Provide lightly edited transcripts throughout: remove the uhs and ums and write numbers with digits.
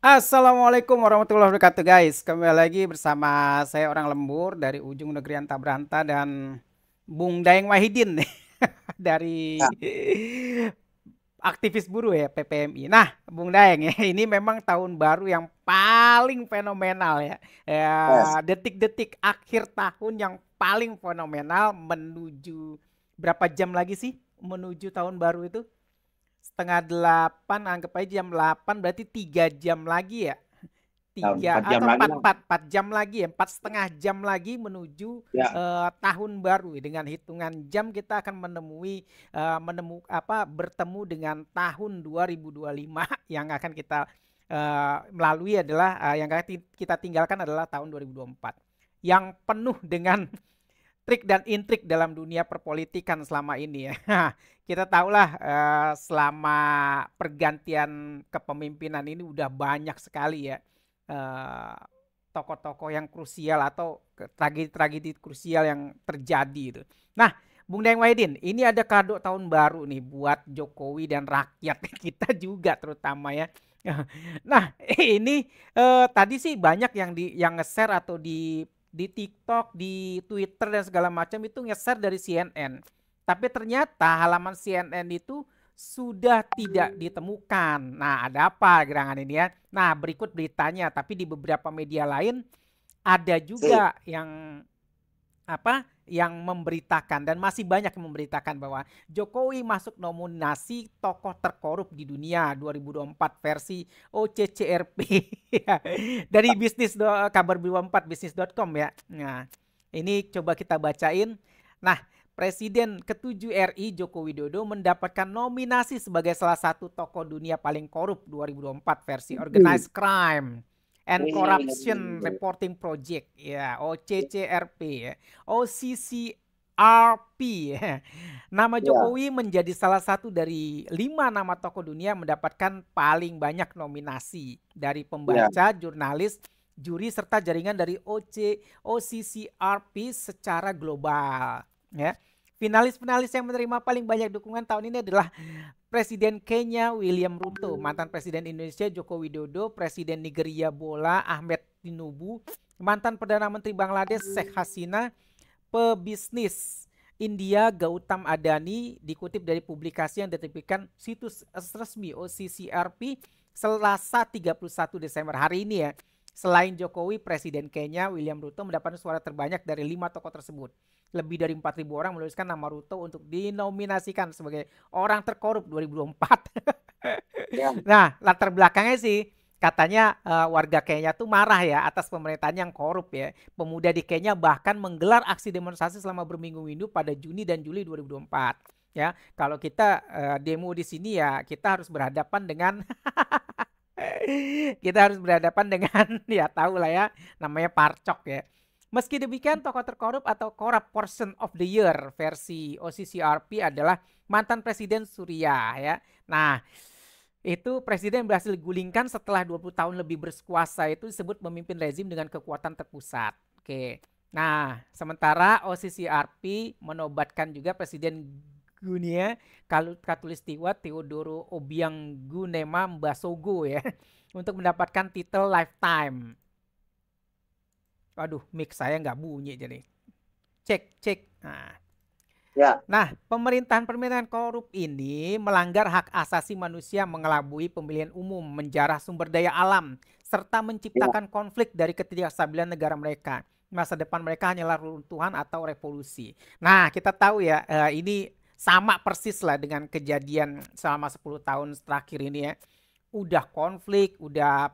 Assalamualaikum warahmatullahi wabarakatuh guys. Kembali lagi bersama saya orang lembur dari ujung negeri Anta Beranta dan Bung Daeng Wahidin dari Ya, aktivis buruh ya PPMI. Nah, Bung Daeng ya, ini memang tahun baru yang paling fenomenal ya. Ya, yes. detik-detik akhir tahun yang paling fenomenal menuju berapa jam lagi sih menuju tahun baru itu? Setengah delapan, anggap aja jam 8 berarti 3 jam lagi ya. Tahun Tiga 4 jam atau lagi empat lah. empat empat jam lagi ya, 4,5 jam lagi menuju Ya, tahun baru. Dengan hitungan jam kita akan bertemu dengan tahun 2025 yang akan kita melalui adalah yang akan kita tinggalkan adalah tahun 2024 yang penuh dengan trik dan intrik dalam dunia perpolitikan selama ini ya. Kita tahulah selama pergantian kepemimpinan ini udah banyak sekali ya eh, tokoh-tokoh yang krusial atau tragedi-tragedi krusial yang terjadi itu. Nah, Bung Deng Wahidin, ini ada kado tahun baru nih buat Jokowi dan rakyat kita juga terutama ya. Nah, ini tadi sih banyak yang nge-share atau di TikTok, di Twitter dan segala macam itu nge-share dari CNN. Tapi ternyata halaman CNN itu sudah tidak ditemukan. Nah, ada apa gerangan ini ya? Nah, berikut beritanya, tapi di beberapa media lain ada sih. juga yang memberitakan dan masih banyak yang memberitakan bahwa Jokowi masuk nominasi tokoh terkorup di dunia 2024 versi OCCRP dari kabar 24 bisnis.com ya. Nah, ini coba kita bacain. Nah, Presiden ke-7 RI Joko Widodo mendapatkan nominasi sebagai salah satu tokoh dunia paling korup 2024 versi Hmm. Organized Crime and Corruption Hmm. Reporting Project ya, OCCRP ya, OCCRP ya. Nama Ya, Jokowi menjadi salah satu dari 5 nama tokoh dunia mendapatkan paling banyak nominasi dari ya. pembaca, jurnalis, juri serta jaringan dari OCCRP secara global ya. Finalis-finalis yang menerima paling banyak dukungan tahun ini adalah Presiden Kenya William Ruto, mantan Presiden Indonesia Joko Widodo, Presiden Nigeria Bola Ahmed Tinubu, mantan Perdana Menteri Bangladesh Sheikh Hasina, pebisnis India Gautam Adani, dikutip dari publikasi yang diterbitkan situs resmi OCCRP Selasa 31 Desember hari ini ya. Selain Jokowi, Presiden Kenya William Ruto mendapatkan suara terbanyak dari 5 tokoh tersebut. Lebih dari 4.000 orang menuliskan nama Ruto untuk dinominasikan sebagai orang terkorup 2024. Ya. Nah, latar belakangnya sih katanya warga Kenya tuh marah ya atas pemerintahan yang korup ya. Pemuda di Kenya bahkan menggelar aksi demonstrasi selama berminggu-minggu pada Juni dan Juli 2024. Ya, kalau kita demo di sini ya kita harus berhadapan dengan kita harus berhadapan dengan ya tahu lah ya namanya parcok ya. Meski demikian, tokoh terkorup atau corrupt person of the year versi OCCRP adalah mantan Presiden Surya ya. Nah, itu presiden berhasil digulingkan setelah 20 tahun lebih berkuasa itu disebut memimpin rezim dengan kekuatan terpusat. Oke. Nah, sementara OCCRP menobatkan juga Presiden Guinea Katulistiwa Teodoro Obiang Gunema Mbasogo ya untuk mendapatkan titel lifetime. Waduh, mic saya nggak bunyi jadi. Cek, cek. Ya. Nah, pemerintahan-pemerintahan korup ini melanggar hak asasi manusia, mengelabui pemilihan umum, menjarah sumber daya alam, serta Ya. menciptakan konflik dari ketidakstabilan negara mereka. Masa depan mereka hanyalah runtuhan atau revolusi. Nah, kita tahu ya, ini sama persis lah dengan kejadian selama 10 tahun terakhir ini ya. Udah konflik, udah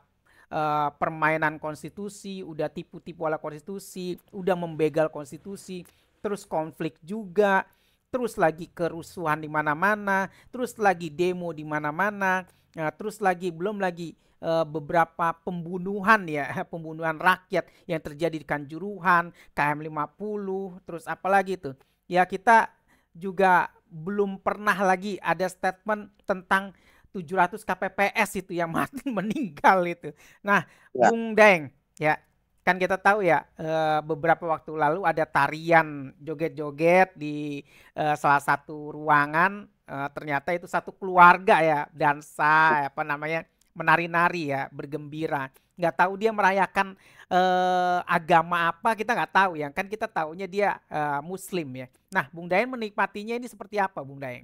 permainan konstitusi, udah tipu-tipu ala konstitusi, udah membegal konstitusi, terus konflik juga, terus lagi kerusuhan di mana-mana, terus lagi demo di mana-mana, terus lagi belum lagi beberapa pembunuhan ya, pembunuhan rakyat yang terjadi di Kanjuruhan, KM 50, terus apalagi tuh. Ya kita juga belum pernah lagi ada statement tentang 700 kpps itu yang mati meninggal itu. Nah, Ya. Bung Deng, ya kan kita tahu ya beberapa waktu lalu ada tarian joget-joget di salah satu ruangan, ternyata itu satu keluarga ya dansa apa namanya menari-nari ya, bergembira. Nggak tahu dia merayakan agama apa, kita nggak tahu ya. Kan kita taunya dia Muslim ya. Nah, Bung Daeng menikmatinya ini seperti apa, Bung Daeng?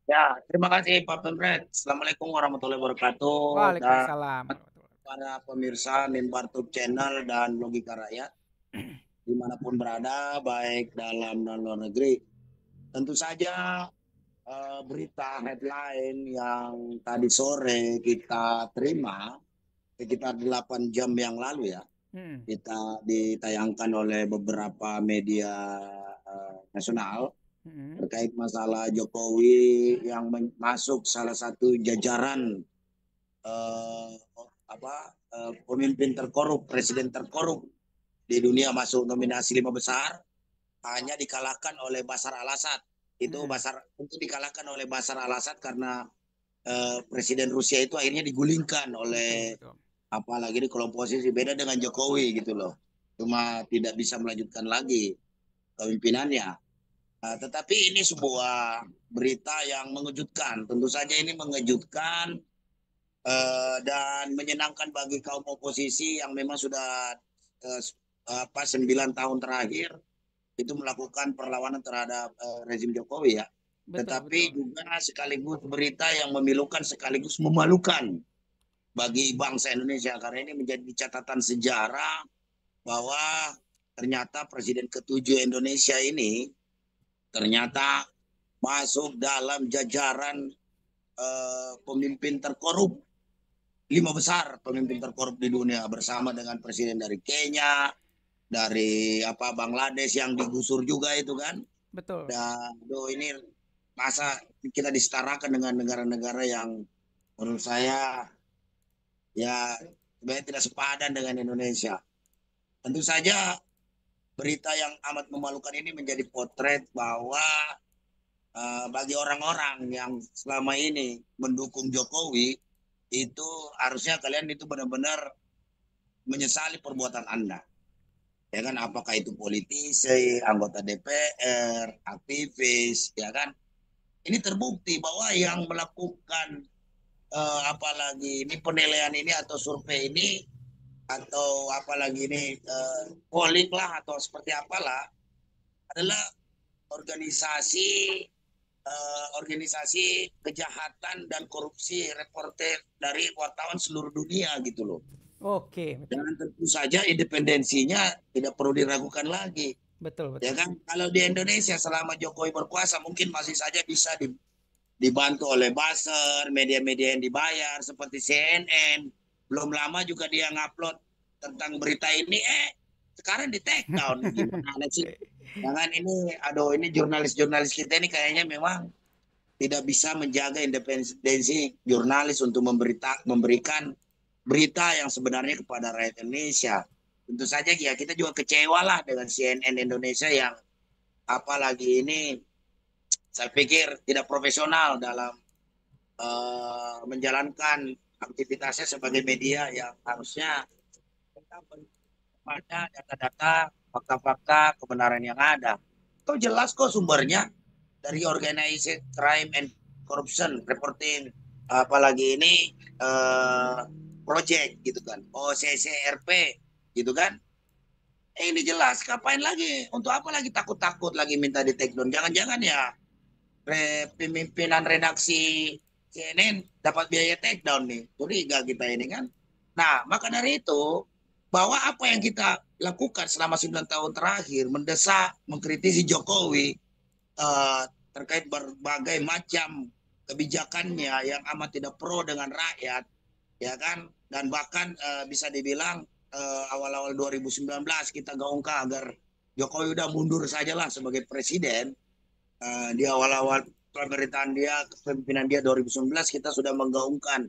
Ya, terima kasih Pak Pemret. Assalamualaikum warahmatullahi wabarakatuh dan Waalaikumsalam. para pemirsa Minbartub Channel dan Logika Rakyat dimanapun berada, baik dalam dan luar negeri. Tentu saja berita headline yang tadi sore kita terima sekitar 8 jam yang lalu ya, Hmm. kita ditayangkan oleh beberapa media nasional terkait masalah Jokowi yang masuk salah satu jajaran pemimpin terkorup, presiden terkorup di dunia, masuk nominasi 5 besar, hanya dikalahkan oleh Bashar al-Assad. Itu untuk dikalahkan oleh Bashar al-Assad karena presiden Rusia itu akhirnya digulingkan oleh apalagi di kelompok oposisi, beda dengan Jokowi gitu loh. Cuma tidak bisa melanjutkan lagi kepemimpinannya. Tetapi ini sebuah berita yang mengejutkan. Tentu saja ini mengejutkan dan menyenangkan bagi kaum oposisi yang memang sudah 9 tahun terakhir itu melakukan perlawanan terhadap rezim Jokowi ya. Tetapi juga sekaligus berita yang memilukan sekaligus memalukan bagi bangsa Indonesia, karena ini menjadi catatan sejarah bahwa ternyata presiden ke-7 Indonesia ini ternyata masuk dalam jajaran pemimpin terkorup, 5 besar pemimpin terkorup di dunia, bersama dengan presiden dari Kenya, dari Bangladesh yang digusur juga itu kan. Betul. Dan ini masa kita disetarakan dengan negara-negara yang menurut saya ya sebenarnya tidak sepadan dengan Indonesia. Tentu saja berita yang amat memalukan ini menjadi potret bahwa bagi orang-orang yang selama ini mendukung Jokowi, itu harusnya kalian itu benar-benar menyesali perbuatan Anda. Ya kan, apakah itu politisi, anggota DPR, aktivis, ya kan? Ini terbukti bahwa yang melakukan apalagi ini penilaian ini atau survei ini atau apalagi ini polling lah atau seperti apalah, adalah organisasi organisasi kejahatan dan korupsi reporter dari wartawan seluruh dunia gitu loh. Oke. Dan tentu saja independensinya tidak perlu diragukan lagi. Betul. Ya kan, kalau di Indonesia selama Jokowi berkuasa mungkin masih saja bisa dibantu oleh buzzer, media-media yang dibayar seperti CNN. Belum lama juga dia ngupload tentang berita ini, sekarang di take down. Gimana sih? Jangan ini jurnalis-jurnalis kita ini kayaknya memang tidak bisa menjaga independensi jurnalis untuk memberikan berita yang sebenarnya kepada rakyat Indonesia. Tentu saja ya kita juga kecewa lah dengan CNN Indonesia yang apalagi ini saya pikir tidak profesional dalam menjalankan aktivitasnya sebagai media yang harusnya pada data-data, fakta-fakta kebenaran yang ada. Itu jelas kok sumbernya dari Organized Crime and Corruption Reporting, apalagi ini project gitu kan, OCCRP gitu kan. Ini jelas, ngapain lagi? Untuk apa lagi takut-takut lagi minta di take down? Jangan-jangan ya pimpinan redaksi CNN dapat biaya take down nih. Curiga kita ini kan. Nah, maka dari itu, bahwa apa yang kita lakukan selama 9 tahun terakhir, mendesak, mengkritisi Jokowi terkait berbagai macam kebijakannya yang amat tidak pro dengan rakyat, ya kan? Dan bahkan bisa dibilang awal-awal 2019 kita gaungkan agar Jokowi udah mundur sajalah sebagai presiden. Di awal-awal pemerintahan dia, kepemimpinan dia 2019, kita sudah menggaungkan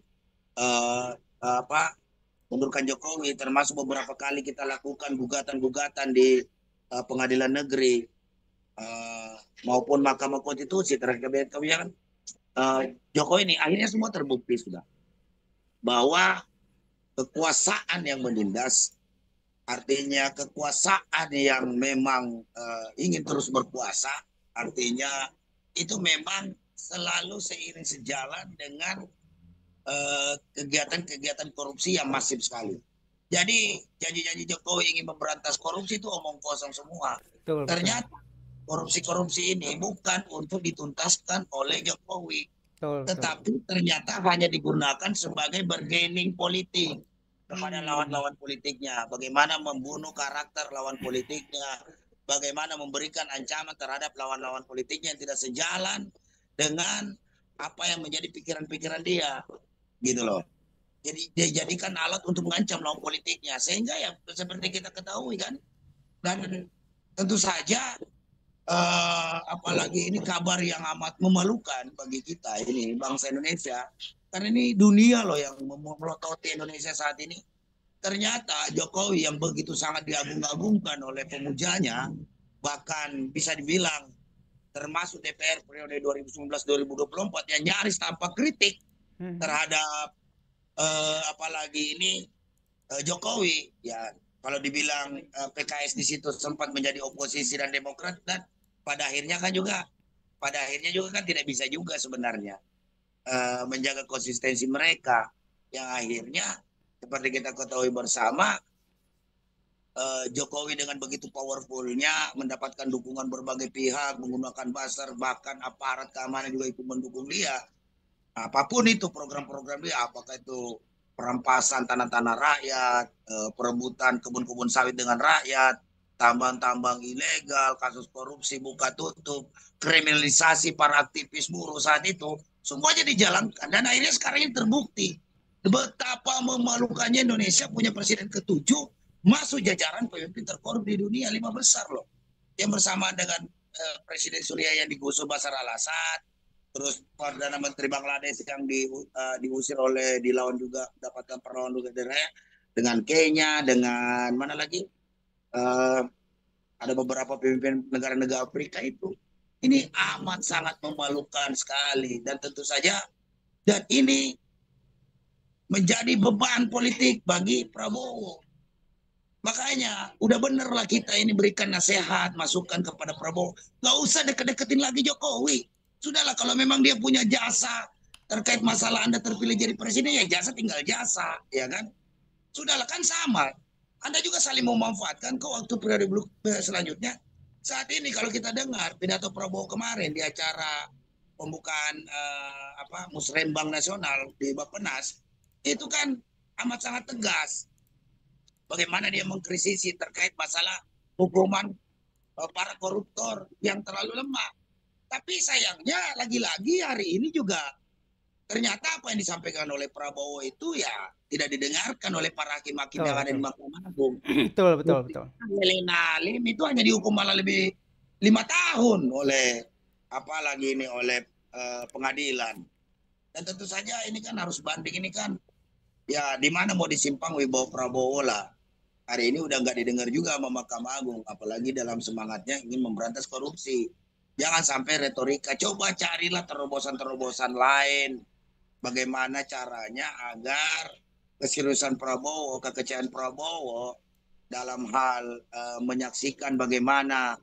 mundurkan Jokowi, termasuk beberapa kali kita lakukan gugatan-gugatan di pengadilan negeri maupun Mahkamah Konstitusi terkait kebijakan Jokowi ini. Akhirnya semua terbukti sudah bahwa kekuasaan yang menindas, artinya kekuasaan yang memang ingin terus berkuasa, artinya itu memang selalu seiring sejalan dengan kegiatan-kegiatan korupsi yang masif sekali. Jadi janji-janji Jokowi ingin memberantas korupsi itu omong kosong semua. Betul, betul. Ternyata korupsi-korupsi ini bukan untuk dituntaskan oleh Jokowi, Betul, betul. tetapi ternyata hanya digunakan sebagai bargaining politik kepada Hmm. lawan-lawan politiknya. Bagaimana membunuh karakter lawan politiknya, bagaimana memberikan ancaman terhadap lawan-lawan politiknya yang tidak sejalan dengan apa yang menjadi pikiran-pikiran dia, gitu loh. Jadi dia jadikan alat untuk mengancam lawan politiknya, sehingga ya seperti kita ketahui kan. Dan tentu saja apalagi ini kabar yang amat memalukan bagi kita ini bangsa Indonesia, karena ini dunia loh yang melototi Indonesia saat ini. Ternyata Jokowi yang begitu sangat diagung-agungkan oleh pemujanya, bahkan bisa dibilang termasuk DPR periode 2019-2024 yang nyaris tanpa kritik terhadap apalagi ini Jokowi, ya kalau dibilang PKS di situ sempat menjadi oposisi dan Demokrat, dan pada akhirnya kan tidak bisa juga sebenarnya menjaga konsistensi mereka, yang akhirnya seperti kita ketahui bersama, Jokowi dengan begitu powerfulnya mendapatkan dukungan berbagai pihak, menggunakan buzzer, bahkan aparat keamanan juga ikut mendukung dia. Apapun itu program-program dia, apakah itu perampasan tanah-tanah rakyat, perebutan kebun-kebun sawit dengan rakyat, tambang-tambang ilegal, kasus korupsi buka tutup, kriminalisasi para aktivis buruh saat itu, semuanya dijalankan. Dan akhirnya sekarang ini terbukti betapa memalukannya Indonesia punya presiden ketujuh masuk jajaran pemimpin terkorup di dunia 5 besar loh. Yang bersamaan dengan Presiden Suriah yang digusur Bashar al-Assad, terus Perdana Menteri Bangladesh yang diusir oleh dilawan juga dapatkan perlawan juga dengan Kenya, dengan mana lagi ada beberapa pemimpin negara-negara Afrika itu. Ini amat sangat memalukan sekali, dan tentu saja dan ini menjadi beban politik bagi Prabowo. Makanya udah bener lah kita ini berikan nasihat, masukan kepada Prabowo. Gak usah deket-deketin lagi Jokowi. Sudahlah, kalau memang dia punya jasa terkait masalah Anda terpilih jadi presiden, ya jasa tinggal jasa, ya kan? Sudahlah, kan sama. Anda juga saling memanfaatkan kok waktu periode selanjutnya. Saat ini kalau kita dengar pidato Prabowo kemarin di acara pembukaan Musrembang Nasional di Bappenas, itu kan amat sangat tegas. Bagaimana dia mengkritisi terkait masalah hukuman para koruptor yang terlalu lemah. Tapi sayangnya lagi-lagi hari ini juga ternyata apa yang disampaikan oleh Prabowo itu ya tidak didengarkan oleh para hakim-hakim yang ada di Mahkamah Agung. Betul, betul, betul. Helena Lim itu hanya dihukum malah lebih 5 tahun oleh apalagi ini oleh pengadilan. Dan tentu saja ini kan harus banding, ini kan ya di mana mau disimpang wibawa Prabowo lah. Hari ini udah nggak didengar juga sama Mahkamah Agung, apalagi dalam semangatnya ingin memberantas korupsi. Jangan sampai retorika, coba carilah terobosan-terobosan lain. Bagaimana caranya agar keseriusan Prabowo, kekecewaan Prabowo dalam hal menyaksikan bagaimana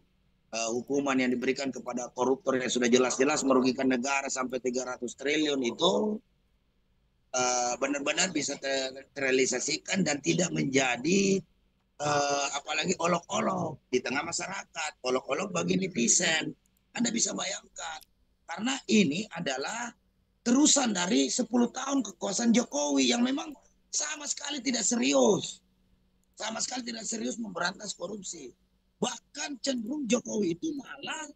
hukuman yang diberikan kepada koruptor yang sudah jelas-jelas merugikan negara sampai 300 triliun itu benar-benar bisa terrealisasikan dan tidak menjadi apalagi olok-olok di tengah masyarakat, olok-olok bagi netizen. Anda bisa bayangkan, karena ini adalah terusan dari 10 tahun kekuasaan Jokowi yang memang sama sekali tidak serius. Sama sekali tidak serius memberantas korupsi. Bahkan cenderung Jokowi itu malah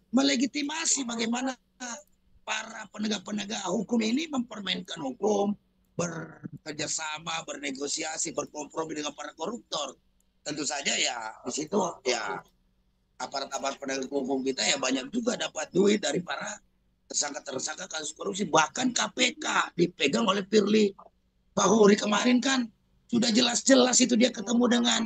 melegitimasi bagaimana para penegak-penegak hukum ini mempermainkan hukum, bekerjasama, bernegosiasi, berkompromi dengan para koruptor. Tentu saja ya di situ ya aparat-aparat penegak hukum kita ya banyak juga dapat duit dari para tersangka-tersangka kasus korupsi. Bahkan KPK dipegang oleh Firly Bahuri kemarin kan sudah jelas-jelas itu dia ketemu dengan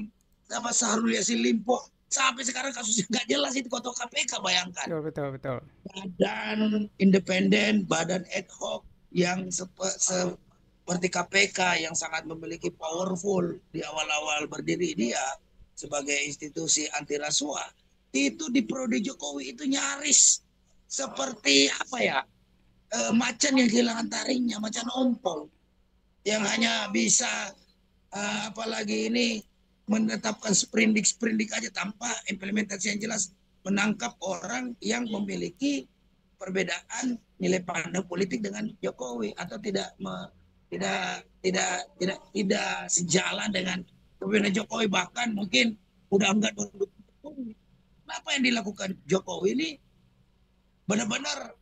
Syahrul Yassin Limpo. Sampai sekarang kasusnya nggak jelas itu ketua KPK, bayangkan. Betul, betul, betul. Badan independen, badan ad hoc yang seperti KPK yang sangat memiliki powerful di awal-awal berdiri dia sebagai institusi anti rasuah, itu di periode Jokowi itu nyaris seperti apa ya, macan yang kehilangan taringnya, macan ompong yang hanya bisa apalagi ini menetapkan sprindik aja tanpa implementasi yang jelas, menangkap orang yang memiliki perbedaan nilai pandang politik dengan Jokowi atau tidak sejalan dengan kepemimpinan Jokowi, bahkan mungkin udah enggak mendukung Jokowi. Apa yang dilakukan Jokowi ini benar-benar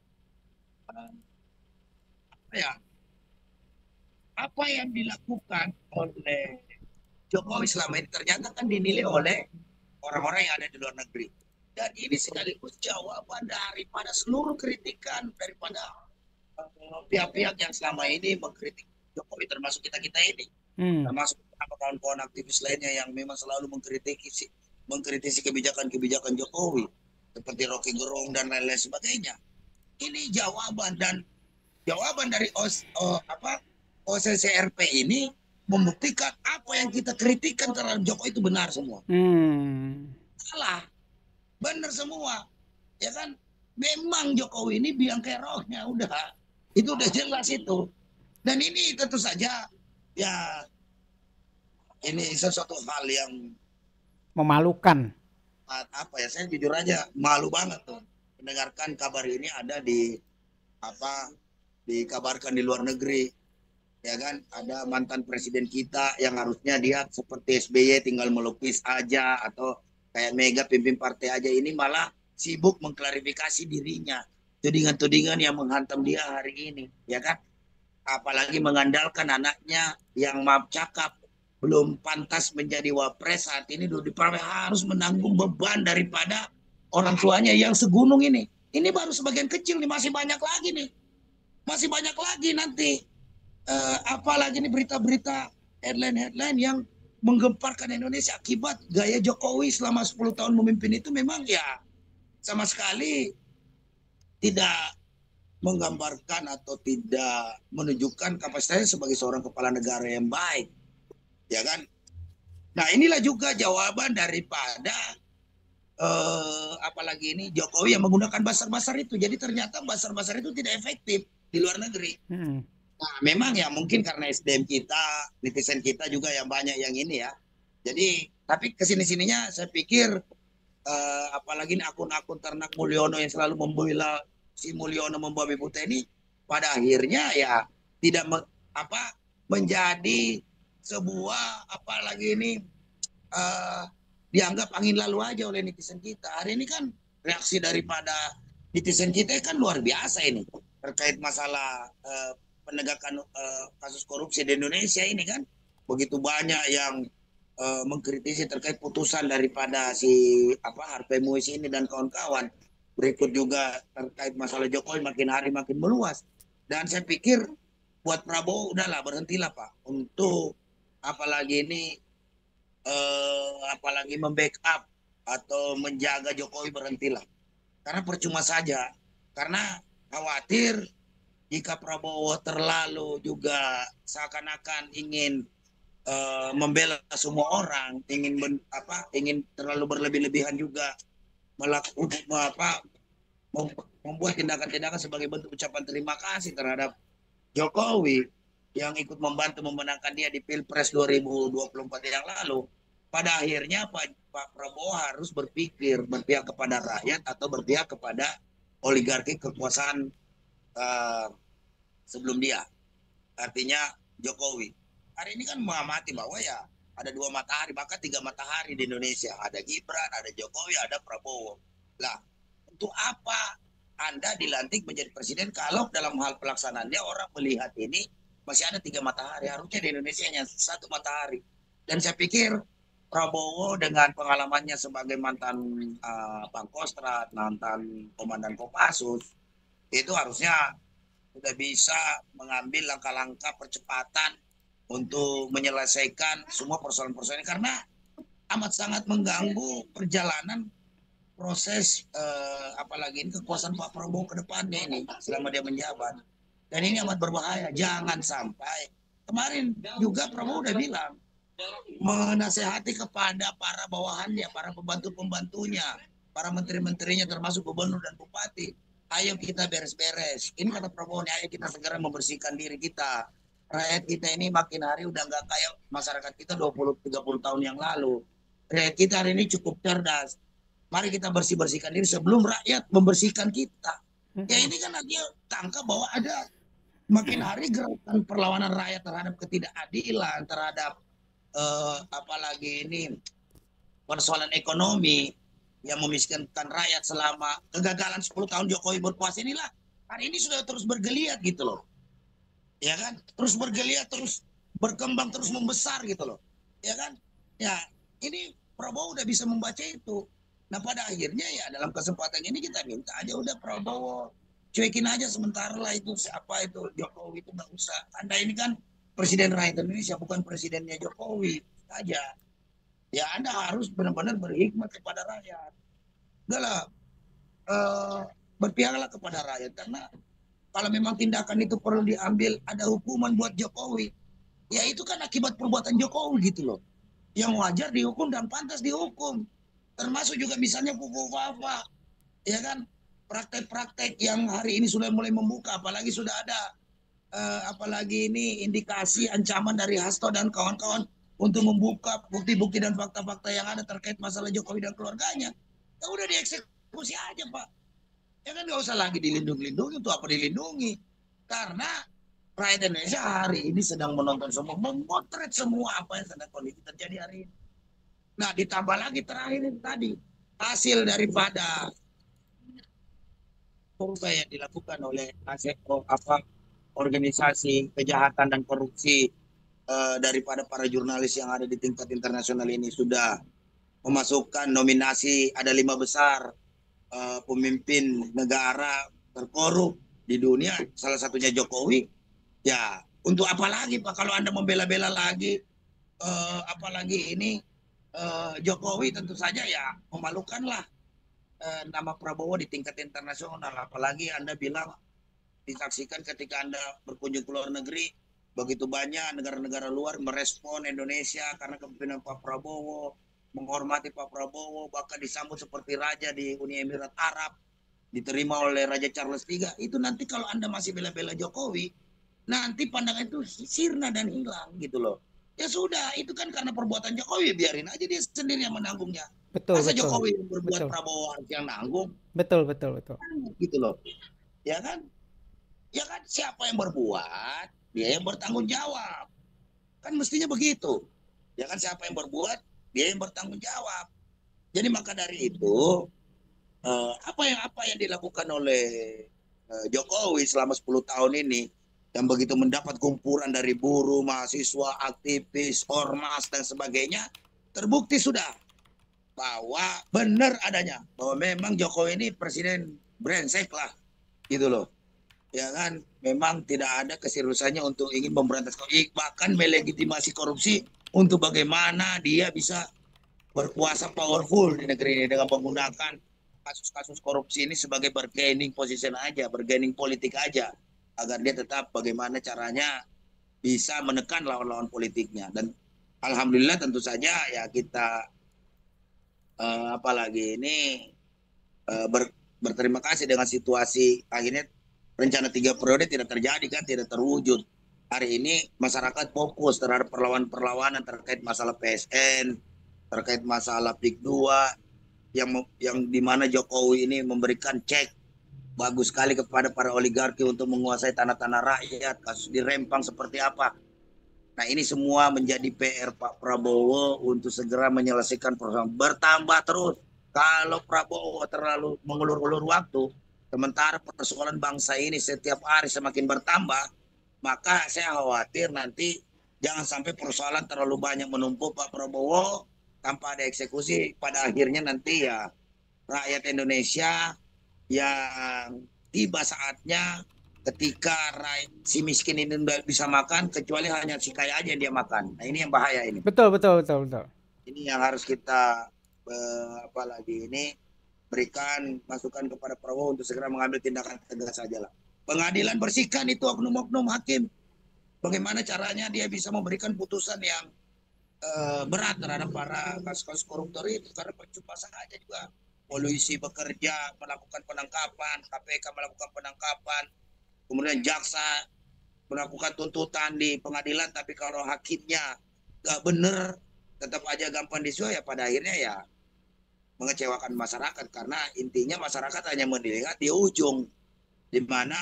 ya, apa yang dilakukan oleh Jokowi selama ini ternyata kan dinilai oleh orang-orang yang ada di luar negeri. Dan ini sekaligus jawaban daripada seluruh kritikan daripada pihak-pihak yang selama ini mengkritik Jokowi, termasuk kita-kita ini. Termasuk kawan-kawan aktivis lainnya yang memang selalu mengkritisi kebijakan-kebijakan Jokowi. Seperti Rocky Gerung dan lain-lain sebagainya. Ini jawaban dari OCCRP ini membuktikan apa yang kita kritikan terhadap Jokowi itu benar semua. Salah, benar semua, ya kan? Memang Jokowi ini biang keroknya, itu udah jelas itu. Dan ini tentu saja, ya, ini sesuatu hal yang memalukan. Apa ya? Saya jujur aja malu banget tuh mendengarkan kabar ini ada dikabarkan di luar negeri. Ya kan, ada mantan presiden kita yang harusnya dia seperti SBY tinggal melukis aja atau kayak Mega pimpin partai aja, ini malah sibuk mengklarifikasi dirinya, tudingan-tudingan yang menghantam dia hari ini, ya kan? Apalagi mengandalkan anaknya yang maaf cakap belum pantas menjadi wapres saat ini, Dodi Prawe harus menanggung beban daripada orang tuanya yang segunung ini. Ini baru sebagian kecil nih, masih banyak lagi nih, masih banyak lagi nanti. Apalagi nih berita-berita headline yang menggemparkan Indonesia akibat gaya Jokowi selama 10 tahun memimpin itu memang ya sama sekali tidak menggambarkan atau tidak menunjukkan kapasitasnya sebagai seorang kepala negara yang baik, ya kan? Nah, inilah juga jawaban daripada apalagi ini Jokowi yang menggunakan basar-basar itu. Jadi ternyata basar-basar itu tidak efektif di luar negeri. Nah, memang ya mungkin karena SDM kita, netizen kita juga yang banyak yang ini ya. Jadi, tapi kesini-sininya saya pikir apalagi akun-akun ternak Mulyono yang selalu membela si Mulyono membabi buta ini, pada akhirnya ya tidak menjadi sebuah apalagi ini dianggap angin lalu aja oleh netizen kita. Hari ini kan reaksi daripada netizen kita kan luar biasa ini terkait masalah penegakan kasus korupsi di Indonesia ini kan, begitu banyak yang mengkritisi terkait putusan daripada si Harvey Muiz ini dan kawan-kawan. Berikut juga terkait masalah Jokowi makin hari makin meluas. Dan saya pikir buat Prabowo udahlah, berhentilah Pak untuk apalagi ini apalagi membackup atau menjaga Jokowi, berhentilah. Karena percuma saja. Karena khawatir jika Prabowo terlalu juga seakan-akan ingin membela semua orang, ingin terlalu berlebih-lebihan juga membuat tindakan-tindakan sebagai bentuk ucapan terima kasih terhadap Jokowi yang ikut membantu memenangkan dia di Pilpres 2024 yang lalu. Pada akhirnya Pak Prabowo harus berpihak kepada rakyat atau berpihak kepada oligarki kekuasaan sebelum dia, artinya Jokowi. Hari ini kan mengamati bahwa ya ada 2 matahari, bahkan 3 matahari di Indonesia. Ada Gibran, ada Jokowi, ada Prabowo. Lah, untuk apa Anda dilantik menjadi presiden kalau dalam hal pelaksanaannya orang melihat ini masih ada 3 matahari? Harusnya di Indonesia hanya 1 matahari. Dan saya pikir Prabowo dengan pengalamannya sebagai mantan Pangkostrat, mantan komandan Kopassus, itu harusnya sudah bisa mengambil langkah-langkah percepatan untuk menyelesaikan semua persoalan-persoalan ini, karena amat sangat mengganggu perjalanan proses apalagi ini kekuasaan Pak Prabowo ke depannya ini selama dia menjabat. Dan ini amat berbahaya. Jangan sampai, kemarin juga Prabowo udah bilang menasehati kepada para bawahannya, para pembantu-pembantunya, para menteri-menterinya termasuk gubernur dan bupati. ayo kita beres-beres. Ini kata Prabowo nih, ayo kita segera membersihkan diri kita. Rakyat kita ini makin hari udah nggak kayak masyarakat kita 20-30 tahun yang lalu. Rakyat kita hari ini cukup cerdas. Mari kita bersih-bersihkan diri sebelum rakyat membersihkan kita. Ya ini kan dia tangkap bahwa ada makin hari gerakan perlawanan rakyat terhadap ketidakadilan, terhadap apalagi ini persoalan ekonomi yang memiskinkan rakyat selama kegagalan 10 tahun Jokowi berkuasa inilah hari ini sudah terus bergeliat gitu loh. Ya kan? Terus bergeliat, terus berkembang, terus membesar gitu loh. Ya kan? Ya, ini Prabowo udah bisa membaca itu. Nah, pada akhirnya ya dalam kesempatan ini kita minta aja udah Prabowo cuekin aja sementara lah itu siapa itu Jokowi itu nggak usah. Anda ini kan presiden rakyat Indonesia bukan presidennya Jokowi saja. Ya Anda harus benar-benar berhikmat kepada rakyat. Udahlah, berpihaklah kepada rakyat karena kalau memang tindakan itu perlu diambil ada hukuman buat Jokowi. Ya itu kan akibat perbuatan Jokowi gitu loh. Yang wajar dihukum dan pantas dihukum. Termasuk juga misalnya Fufu Fafa, ya kan? Praktek-praktek yang hari ini sudah mulai membuka, apalagi sudah ada apalagi ini indikasi ancaman dari Hasto dan kawan-kawan untuk membuka bukti-bukti dan fakta-fakta yang ada terkait masalah Jokowi dan keluarganya. Ya udah dieksekusi aja Pak. Ya kan nggak usah lagi dilindungi-lindungi, untuk apa dilindungi? Karena rakyat Indonesia hari ini sedang menonton semua, memotret semua apa yang sedang kondisi terjadi hari ini. Nah, ditambah lagi terakhir ini tadi, hasil daripada survei yang dilakukan oleh organisasi kejahatan dan korupsi daripada para jurnalis yang ada di tingkat internasional ini sudah memasukkan nominasi ada 5 besar pemimpin negara terkorup di dunia, salah satunya Jokowi. Ya, untuk apa lagi Pak kalau Anda membela-bela lagi apalagi ini Jokowi tentu saja ya memalukan lah nama Prabowo di tingkat internasional. Apalagi Anda bilang disaksikan ketika Anda berkunjung ke luar negeri, begitu banyak negara-negara luar merespon Indonesia karena kepemimpinan Pak Prabowo, menghormati Pak Prabowo, bahkan disambut seperti raja di Uni Emirat Arab, diterima oleh Raja Charles III. Itu nanti kalau Anda masih bela-bela Jokowi, nanti pandangan itu sirna dan hilang gitu loh. Ya sudah, itu kan karena perbuatan Jokowi, biarin aja dia sendiri yang menanggungnya. Betul, Masa betul, Jokowi yang berbuat betul, Prabowo harus yang nanggung? betul, betul, betul. Gitu loh. Ya kan? Ya kan siapa yang berbuat, dia yang bertanggung jawab. Kan mestinya begitu. Ya kan siapa yang berbuat, dia yang bertanggung jawab. Jadi maka dari itu apa yang dilakukan oleh Jokowi selama 10 tahun ini yang begitu mendapat kumpulan dari buruh, mahasiswa, aktivis, ormas dan sebagainya, terbukti sudah bahwa benar adanya bahwa memang Jokowi ini presiden brengsek lah gitu loh. Ya kan memang tidak ada keseriusannya untuk ingin memberantas korupsi, bahkan melegitimasi korupsi untuk bagaimana dia bisa berkuasa powerful di negeri ini dengan menggunakan kasus-kasus korupsi ini sebagai bargaining position aja, bargaining politik aja, agar dia tetap bagaimana caranya bisa menekan lawan-lawan politiknya. Dan alhamdulillah tentu saja ya kita apalagi ini berterima kasih dengan situasi akhirnya rencana 3 periode tidak terjadi kan, tidak terwujud. Hari ini masyarakat fokus terhadap perlawanan terkait masalah PSN, terkait masalah PIK 2 yang dimana Jokowi ini memberikan cek bagus sekali kepada para oligarki untuk menguasai tanah-tanah rakyat, kasus di Rempang seperti apa. Nah ini semua menjadi PR Pak Prabowo untuk segera menyelesaikan persoalan. Bertambah terus. Kalau Prabowo terlalu mengulur-ulur waktu, sementara persoalan bangsa ini setiap hari semakin bertambah, maka saya khawatir nanti jangan sampai persoalan terlalu banyak menumpuk Pak Prabowo tanpa ada eksekusi. Pada akhirnya nanti ya rakyat Indonesia yang tiba saatnya ketika si miskin ini tidak bisa makan kecuali hanya si kaya aja yang dia makan. Nah ini yang bahaya ini. Betul, betul, betul, betul. Ini yang harus kita apalagi ini berikan masukan kepada Prabowo untuk segera mengambil tindakan tegas saja lah. Pengadilan bersihkan itu oknum-oknum hakim. Bagaimana caranya dia bisa memberikan putusan yang berat terhadap para kasus-kasus koruptor itu, karena percuma saja juga polisi bekerja melakukan penangkapan, KPK melakukan penangkapan, kemudian jaksa melakukan tuntutan di pengadilan, tapi kalau hakimnya nggak bener, tetap aja gampang disuai, ya pada akhirnya ya mengecewakan masyarakat, karena intinya masyarakat hanya melihat di ujung di mana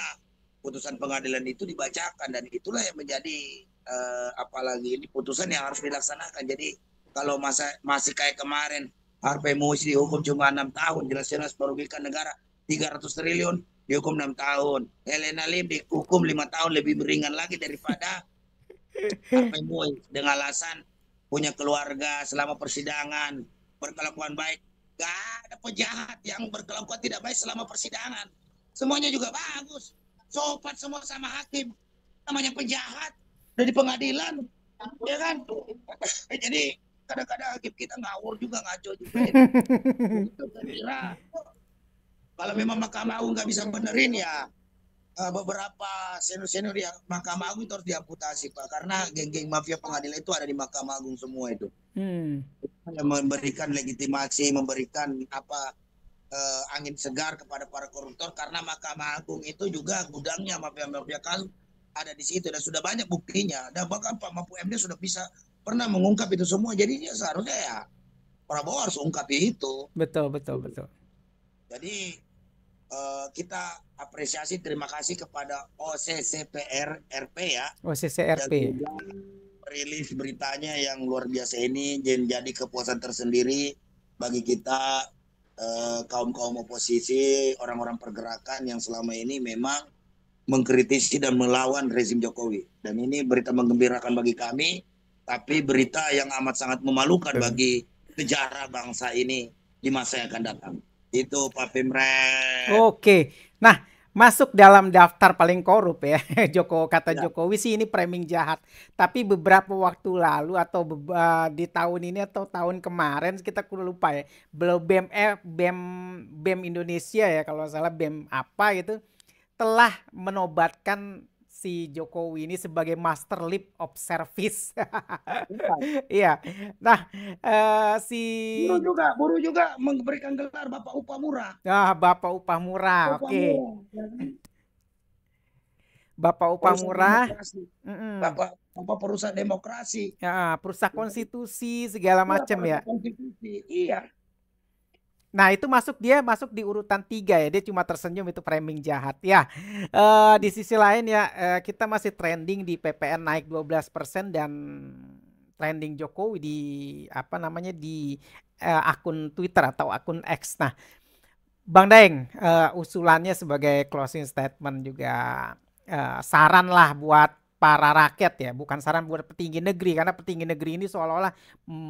putusan pengadilan itu dibacakan, dan itulah yang menjadi apalagi ini putusan yang harus dilaksanakan. Jadi kalau masih kayak kemarin Harvey Muiz dihukum cuma 6 tahun, jelas-jelas merugikan negara 300 triliun, dihukum 6 tahun. Helena Lim dihukum 5 tahun, lebih ringan lagi daripada Harvey Muiz, dengan alasan punya keluarga selama persidangan, berkelakuan baik. Gak ada penjahat yang berkelakuan tidak baik selama persidangan. Semuanya juga bagus, sopan semua sama hakim. Namanya penjahat dari pengadilan, ya kan? Jadi kadang-kadang hakim kita ngawur juga, ngaco juga. Itu kira kalau memang Mahkamah Agung nggak bisa benerin, ya beberapa senior-senior yang Mahkamah Agung itu harus diamputasi, Pak, karena geng-geng mafia pengadilan itu ada di Mahkamah Agung semua itu. Yang memberikan legitimasi, memberikan angin segar kepada para koruptor, karena Mahkamah Agung itu juga gudangnya mafia-mafia kasus ada di situ, dan sudah banyak buktinya, dan bahkan Pak Mahfud MD sudah pernah mengungkap itu semua. Jadi dia seharusnya ya Prabowo harus ungkap itu. Betul. Jadi kita apresiasi, terima kasih kepada OCCPR RP ya. OCCRP. Rilis beritanya yang luar biasa ini jadi kepuasan tersendiri bagi kita kaum oposisi, orang-orang pergerakan yang selama ini memang mengkritisi dan melawan rezim Jokowi. Dan ini berita menggembirakan bagi kami, tapi berita yang amat sangat memalukan bagi sejarah bangsa ini di masa yang akan datang. Itu Pak Pimret. Oke. Nah, masuk dalam daftar paling korup ya. Kata Jokowi sih ini framing jahat. Tapi beberapa waktu lalu atau di tahun ini atau tahun kemarin kita lupa ya. BEM Indonesia ya kalau salah, BEM apa gitu, telah menobatkan si Jokowi ini sebagai Master Lip of Service. Iya. Nah, buruh juga memberikan gelar Bapak Upah Murah. Bapak Upah Murah. Oke. Bapak Upah Murah. Bapak perusahaan demokrasi. Ya, perusahaan konstitusi segala macam ya. Konstitusi. Iya. Nah itu dia masuk di urutan 3 ya, dia cuma tersenyum, itu framing jahat ya. Di sisi lain ya, kita masih trending di PPN naik 12% dan trending Jokowi di di akun Twitter atau akun X. Nah Bang Daeng, usulannya sebagai closing statement juga saran lah buat para rakyat ya, bukan saran buat petinggi negeri, karena petinggi negeri ini seolah-olah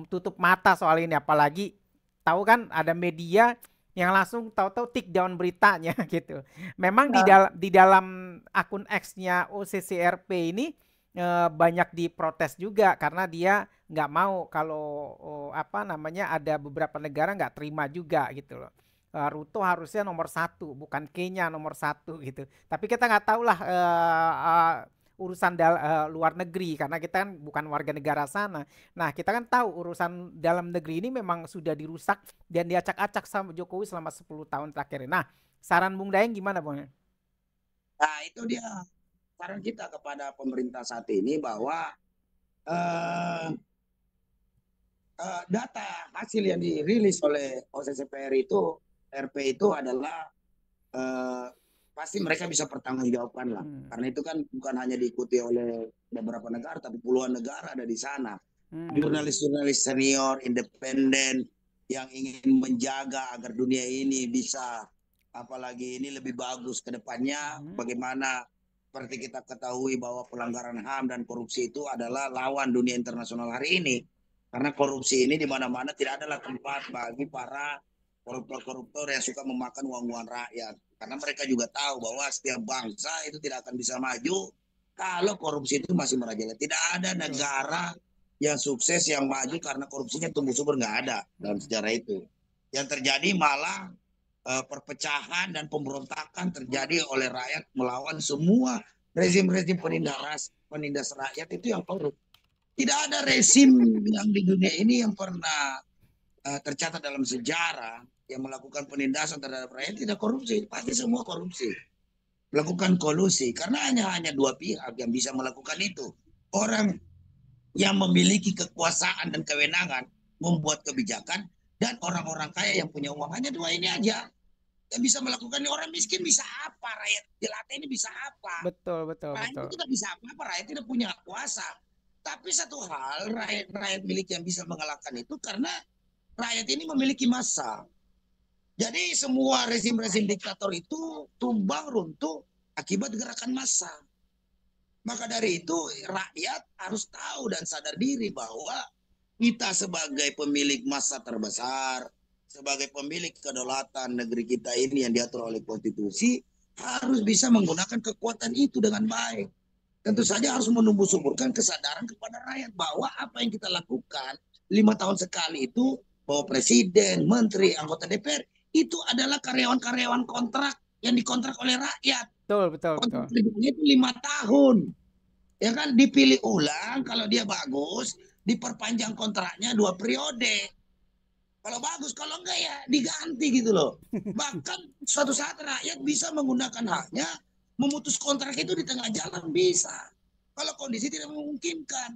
tutup mata soal ini, apalagi tahu kan ada media yang langsung tahu-tahu take down beritanya gitu. Memang di dalam akun X-nya OCCRP ini banyak diprotes juga karena dia nggak mau kalau ada beberapa negara nggak terima juga gitu loh. Ruto harusnya nomor 1, bukan Kenya nomor 1 gitu. Tapi kita nggak tahu lah urusan luar negeri karena kita kan bukan warga negara sana. Nah kita kan tahu urusan dalam negeri ini memang sudah dirusak dan diacak-acak sama Jokowi selama 10 tahun terakhir. Nah saran Bung Daeng gimana Bung? Nah itu dia saran kita kepada pemerintah saat ini, bahwa data hasil yang dirilis oleh OCCPR itu RP itu adalah pasti mereka bisa pertanggungjawabkan lah. Karena itu kan bukan hanya diikuti oleh beberapa negara, tapi puluhan negara ada di sana. Jurnalis-jurnalis senior, independen, yang ingin menjaga agar dunia ini bisa, apalagi ini lebih bagus ke depannya. Bagaimana seperti kita ketahui bahwa pelanggaran HAM dan korupsi itu adalah lawan dunia internasional hari ini. Karena korupsi ini di mana-mana tidak adalah tempat bagi para koruptor-koruptor yang suka memakan uang-uang rakyat. Karena mereka juga tahu bahwa setiap bangsa itu tidak akan bisa maju kalau korupsi itu masih merajalela. Tidak ada negara yang sukses yang maju karena korupsinya tumbuh subur, nggak ada dalam sejarah itu. Yang terjadi malah perpecahan dan pemberontakan terjadi oleh rakyat melawan semua rezim-rezim penindas rakyat itu yang korup. Tidak ada rezim yang di dunia ini yang pernah tercatat dalam sejarah yang melakukan penindasan terhadap rakyat tidak korupsi, pasti semua korupsi. Melakukan kolusi karena hanya dua pihak yang bisa melakukan itu. Orang yang memiliki kekuasaan dan kewenangan membuat kebijakan dan orang-orang kaya yang punya uang, hanya dua ini aja yang bisa melakukan. Orang miskin bisa apa, rakyat jelata ini bisa apa? Betul, betul, Rakyat betul. itu tidak bisa apa-apa, rakyat tidak punya kuasa. Tapi satu hal, rakyat milik yang bisa mengalahkan itu karena rakyat ini memiliki massa. Jadi semua rezim-rezim diktator itu tumbang runtuh akibat gerakan massa. Maka dari itu rakyat harus tahu dan sadar diri bahwa kita sebagai pemilik massa terbesar, sebagai pemilik kedaulatan negeri kita ini yang diatur oleh konstitusi, harus bisa menggunakan kekuatan itu dengan baik. Tentu saja harus menumbuh suburkan kesadaran kepada rakyat bahwa apa yang kita lakukan 5 tahun sekali itu, bahwa presiden, menteri, anggota DPR itu adalah karyawan-karyawan kontrak yang dikontrak oleh rakyat. Betul, betul, betul. Kontrak kerjanya itu 5 tahun. Ya kan, dipilih ulang, kalau dia bagus, diperpanjang kontraknya 2 periode. Kalau bagus, kalau enggak ya diganti gitu loh. Bahkan suatu saat rakyat bisa menggunakan haknya, memutus kontrak itu di tengah jalan bisa. Kalau kondisi tidak memungkinkan.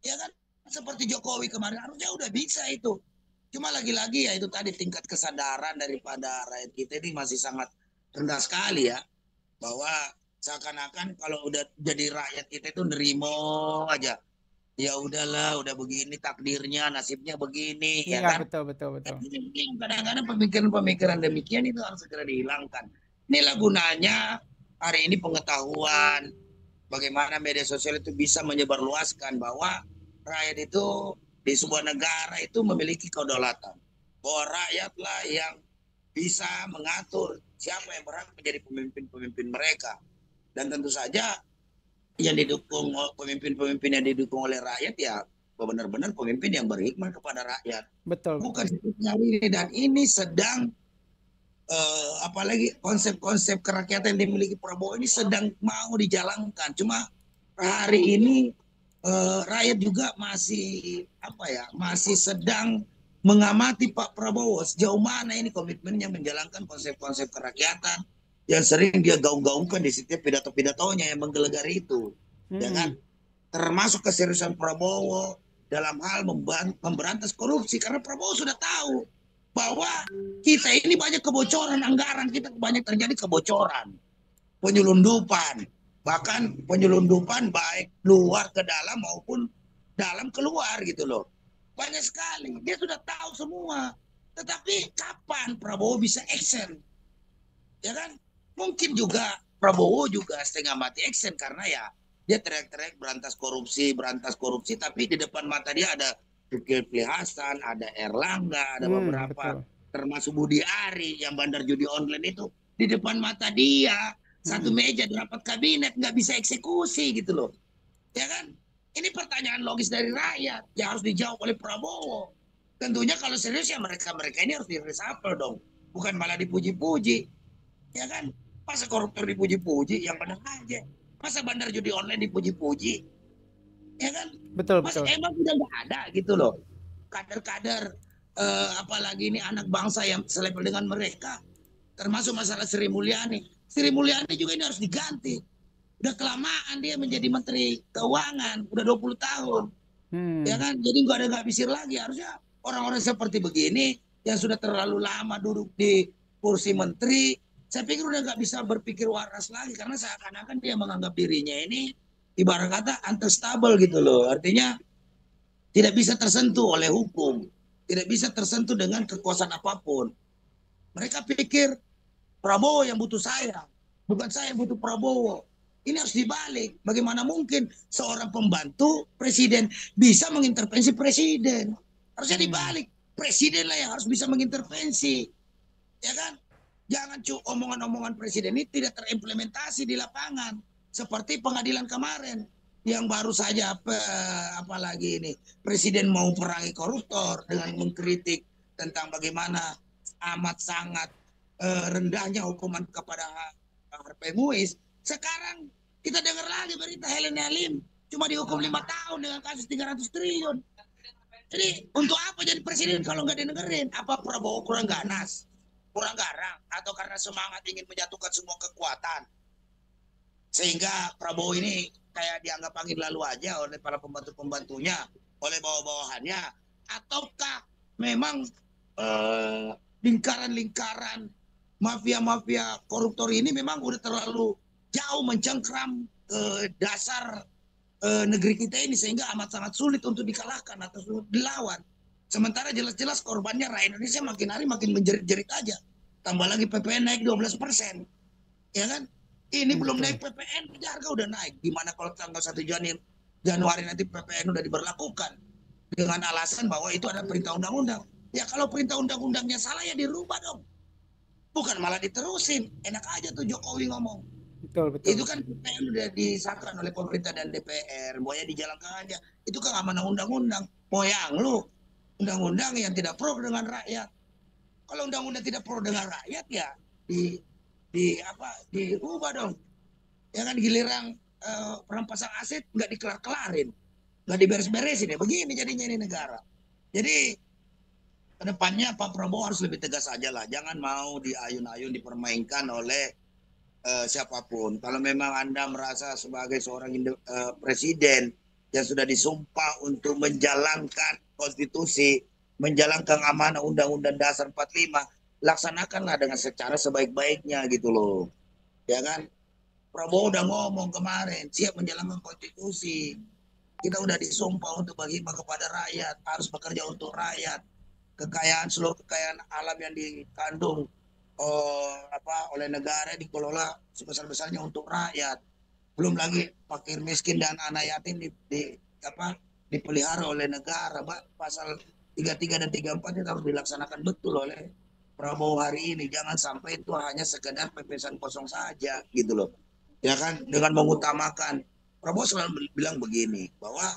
Ya kan, seperti Jokowi kemarin harusnya udah bisa itu. Cuma lagi-lagi ya itu tadi tingkat kesadaran daripada rakyat kita ini masih sangat rendah sekali ya. Bahwa seakan-akan kalau udah jadi rakyat kita itu nerimo aja. Ya udahlah, udah begini takdirnya, nasibnya begini, ya Iya, kan? betul, betul, betul. Kadang-kadang pemikiran-pemikiran demikian itu harus segera dihilangkan. Inilah gunanya hari ini pengetahuan bagaimana media sosial itu bisa menyebarluaskan bahwa rakyat itu di sebuah negara itu memiliki kedaulatan. Bahwa rakyatlah yang bisa mengatur siapa yang berhak menjadi pemimpin-pemimpin mereka. Dan tentu saja yang didukung pemimpin-pemimpin yang didukung oleh rakyat ya benar-benar pemimpin yang berhikmat kepada rakyat. Betul, Bukan betul. seperti hari ini, dan ini sedang apalagi konsep-konsep kerakyatan yang dimiliki Prabowo ini sedang mau dijalankan. Cuma hari ini rakyat juga masih masih sedang mengamati Pak Prabowo sejauh mana ini komitmennya menjalankan konsep-konsep kerakyatan yang sering dia gaung-gaungkan di setiap pidato-pidatonya yang menggelegari itu, ya kan? Termasuk keseriusan Prabowo dalam hal memberantas korupsi, karena Prabowo sudah tahu bahwa kita ini banyak kebocoran anggaran, kita banyak terjadi kebocoran, penyelundupan, bahkan penyelundupan baik luar ke dalam maupun dalam keluar gitu loh. Banyak sekali, dia sudah tahu semua. Tetapi kapan Prabowo bisa action? Ya kan? Mungkin juga Prabowo juga setengah mati action karena ya dia teriak-teriak berantas korupsi, tapi di depan mata dia ada Zulkifli Hasan, ada Erlangga, ada beberapa, Betul. termasuk Budi Ari yang bandar judi online itu di depan mata dia, satu meja di rapat kabinet nggak bisa eksekusi gitu loh, ya kan? Ini pertanyaan logis dari rakyat yang harus dijawab oleh Prabowo. Tentunya kalau serius ya mereka ini harus di-reshuffle dong, bukan malah dipuji-puji, ya kan? Masa koruptor dipuji-puji, yang benar aja. Masa bandar judi online dipuji-puji, ya kan? Betul, Masa betul. emang udah nggak ada gitu loh kader-kader, apalagi ini anak bangsa yang selevel dengan mereka, termasuk masalah Sri Mulyani. Sri Mulyani juga ini harus diganti. Udah kelamaan dia menjadi menteri keuangan, udah 20 tahun, ya kan? Jadi nggak habisir lagi. Harusnya orang-orang seperti begini yang sudah terlalu lama duduk di kursi menteri, saya pikir udah nggak bisa berpikir waras lagi, karena seakan-akan dia menganggap dirinya ini ibarat kata unstable gitu loh. Artinya tidak bisa tersentuh oleh hukum, tidak bisa tersentuh dengan kekuasaan apapun. Mereka pikir Prabowo yang butuh saya, bukan saya yang butuh Prabowo. Ini harus dibalik. Bagaimana mungkin seorang pembantu presiden bisa mengintervensi presiden? Harusnya dibalik. Presidenlah yang harus bisa mengintervensi, ya kan? Jangan omongan-omongan presiden ini tidak terimplementasi di lapangan. Seperti pengadilan kemarin yang baru saja apalagi ini presiden mau perangi koruptor dengan mengkritik tentang bagaimana amat sangat rendahnya hukuman kepada Harvey Muiz. Sekarang kita dengar lagi berita Helen Halim cuma dihukum 5 tahun dengan kasus 300 triliun. Jadi untuk apa jadi presiden kalau nggak didengerin? Apa Prabowo kurang ganas, kurang garang, atau karena semangat ingin menjatuhkan semua kekuatan sehingga Prabowo ini kayak dianggap angin lalu aja oleh para pembantu-pembantunya, oleh bawah-bawahannya, ataukah memang lingkaran-lingkaran mafia-mafia koruptor ini memang udah terlalu jauh mencengkram dasar negeri kita ini sehingga amat sangat sulit untuk dikalahkan atau sulit dilawan. Sementara jelas-jelas korbannya rakyat Indonesia makin hari makin menjerit-jerit aja. Tambah lagi PPN naik 12%. Ya kan? Ini belum Betul. naik PPN, harga udah naik. Gimana kalau tanggal 1 Januari nanti PPN udah diberlakukan dengan alasan bahwa itu ada perintah undang-undang. Ya kalau perintah undang-undangnya salah ya dirubah dong. Bukan malah diterusin. Enak aja tuh Jokowi ngomong. Betul, betul, Itu betul. kan PPN udah disahkan oleh pemerintah dan DPR. Mau ya dijalankan aja. Itu kan amanah undang-undang. Mau yang lu undang-undang yang tidak pro dengan rakyat. Kalau undang-undang tidak pro dengan rakyat ya diubah dong. Ya kan giliran perampasan aset nggak dikelar-kelarin, nggak diberes-beresin ya. Begini jadinya ini negara. Jadi kedepannya Pak Prabowo harus lebih tegas aja lah. Jangan mau diayun-ayun dipermainkan oleh siapapun. Kalau memang Anda merasa sebagai seorang presiden yang sudah disumpah untuk menjalankan konstitusi, menjalankan amanah Undang-Undang Dasar 45, laksanakanlah dengan secara sebaik-baiknya gitu loh. Ya kan? Prabowo udah ngomong kemarin, siap menjalankan konstitusi. Kita udah disumpah untuk bagi kepada rakyat, harus bekerja untuk rakyat. Kekayaan seluruh kekayaan alam yang dikandung oleh negara dikelola sebesar-besarnya untuk rakyat. Belum lagi fakir miskin dan anak yatim dipelihara oleh negara. Pasal 33 dan 34 itu harus dilaksanakan betul oleh Prabowo hari ini. Jangan sampai itu hanya sekedar pepesan kosong saja gitu loh. Ya kan, dengan mengutamakan Prabowo selalu bilang begini bahwa